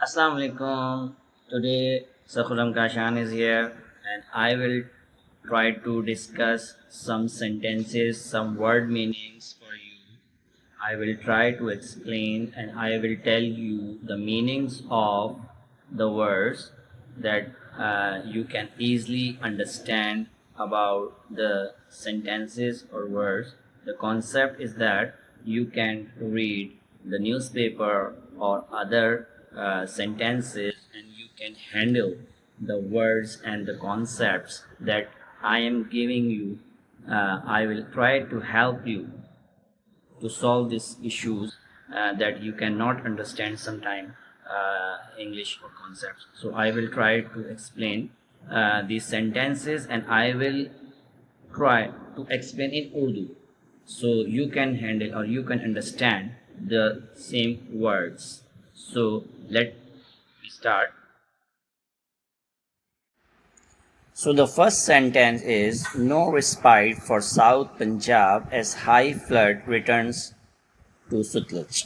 Assalamu alaikum. Today Sakhuram Kashan is here and I will try to discuss some sentences, some word meanings for you. I will try to explain and I will tell you the meanings of the words that you can easily understand about the sentences or words. The concept is that you can read the newspaper or other sentences and you can handle the words and the concepts that I am giving you. I will try to help you to solve these issues that you cannot understand sometime English or concepts. So I will try to explain these sentences and I will try to explain in Urdu so you can handle or you can understand the same words. So let me start. So the first sentence is no respite for South Punjab as high flood returns to Sutlej.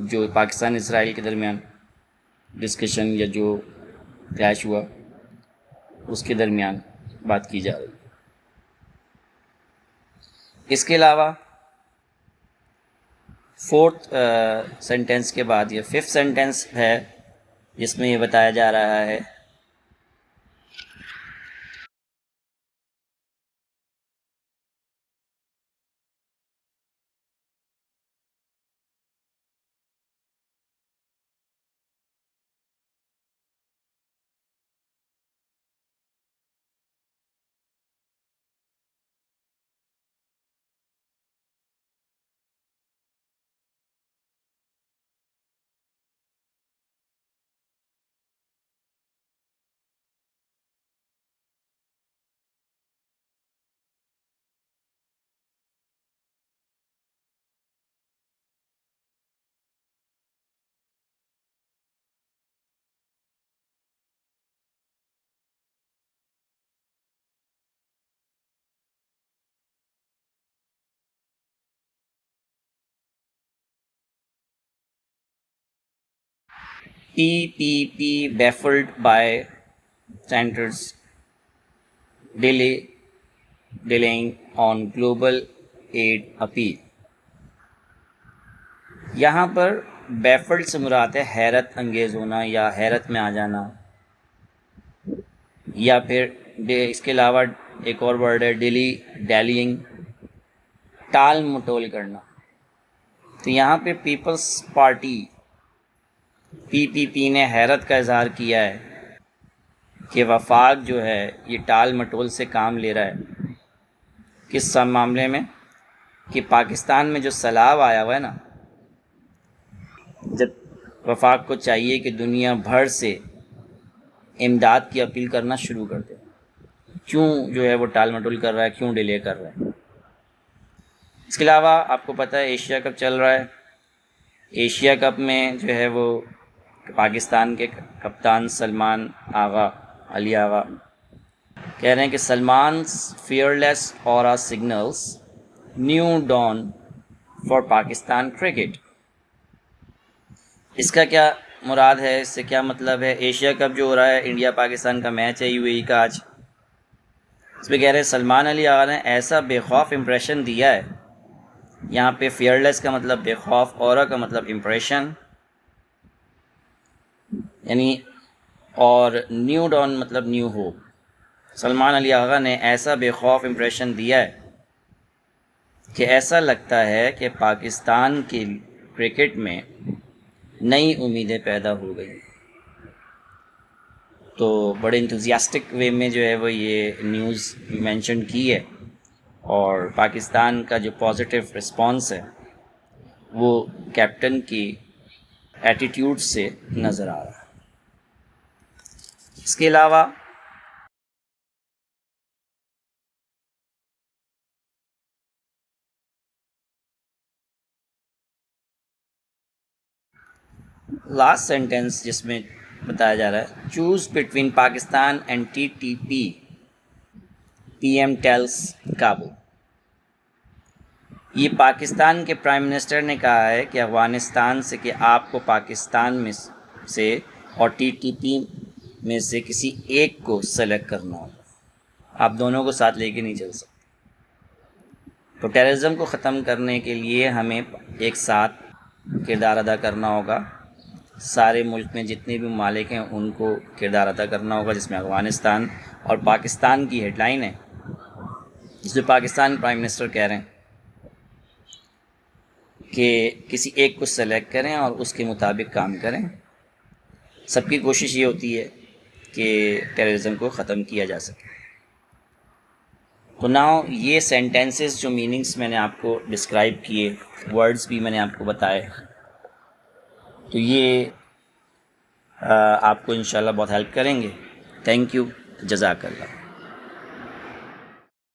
جو پاکستان اسرائیل کے درمیان discussion یا جو clash ہوا اس کے درمیان بات کی جا رہی ہے۔ اس کے علاوہ فورتھ سینٹینس کے بعد یہ ففتھ سینٹینس ہے جس میں یہ بتایا جا رہا ہے PPP baffled by centers delaying on global aid appeal۔ یہاں پر بیفلڈ سے مراد ہے حیرت انگیز ہونا یا حیرت میں آ جانا، یا پھر اس کے علاوہ ایک اور ورڈ ہے ڈیلینگ، ٹال مٹول کرنا۔ تو یہاں پہ پیپلز پارٹی PPP نے حیرت کا اظہار کیا ہے کہ وفاق جو ہے یہ ٹال مٹول سے کام لے رہا ہے۔ کس معاملے میں؟ کہ پاکستان میں جو سیلاب آیا ہوا ہے نا، جب وفاق کو چاہیے کہ دنیا بھر سے امداد کی اپیل کرنا شروع کر دے، کیوں جو ہے وہ ٹال مٹول کر رہا ہے، کیوں ڈیلے کر رہا ہے؟ اس کے علاوہ آپ کو پتہ ہے ایشیا کپ چل رہا ہے۔ ایشیا کپ میں جو ہے وہ پاکستان کے کپتان سلمان علی آغا کہہ رہے ہیں کہ سلمان's fearless aura signals new dawn for Pakistan cricket. اس کا کیا مراد ہے، اس سے کیا مطلب ہے؟ ایشیا کپ جو ہو رہا ہے، انڈیا پاکستان کا میچ ہے UAE کا آج، اس میں کہہ رہے ہیں سلمان علی آغا نے ایسا بے خوف امپریشن دیا ہے۔ یہاں پہ فیئرلیس کا مطلب بے خوف، اورا کا مطلب امپریشن، یعنی اور نیو ڈان مطلب نیو ہوپ۔ سلمان علی آغا نے ایسا بے خوف امپریشن دیا ہے کہ ایسا لگتا ہے کہ پاکستان کے کرکٹ میں نئی امیدیں پیدا ہو گئی۔ تو بڑے انتھوزیاسٹک وے میں جو ہے وہ یہ نیوز مینشن کی ہے، اور پاکستان کا جو پازیٹیو رسپانس ہے وہ کیپٹن کی ایٹیٹیوڈ سے نظر آ رہا ہے۔ اس کے علاوہ لاسٹ سینٹینس جس میں بتایا جا رہا ہے choose between Pakistan and TTP، PM tells Kabul. یہ پاکستان کے پرائم منسٹر نے کہا ہے کہ افغانستان سے کہ آپ کو پاکستان میں سے اور TTP میں سے کسی ایک کو سلیکٹ کرنا ہوگا، آپ دونوں کو ساتھ لے کے نہیں چل سکتے۔ تو ٹیررزم کو ختم کرنے کے لیے ہمیں ایک ساتھ کردار ادا کرنا ہوگا، سارے ملک میں جتنے بھی ممالک ہیں ان کو کردار ادا کرنا ہوگا، جس میں افغانستان اور پاکستان کی ہیڈ لائن ہے، جس میں پاکستان پرائم منسٹر کہہ رہے ہیں کہ کسی ایک کو سلیکٹ کریں اور اس کے مطابق کام کریں۔ سب کی کوشش یہ ہوتی ہے کہ ٹیررزم کو ختم کیا جا سکے۔ تو ناؤ یہ سینٹینسز جو میننگز میں نے آپ کو ڈسکرائب کیے، ورڈز بھی میں نے آپ کو بتائے، تو یہ آپ کو انشاءاللہ بہت ہیلپ کریں گے۔ تھینک یو، جزاک اللہ۔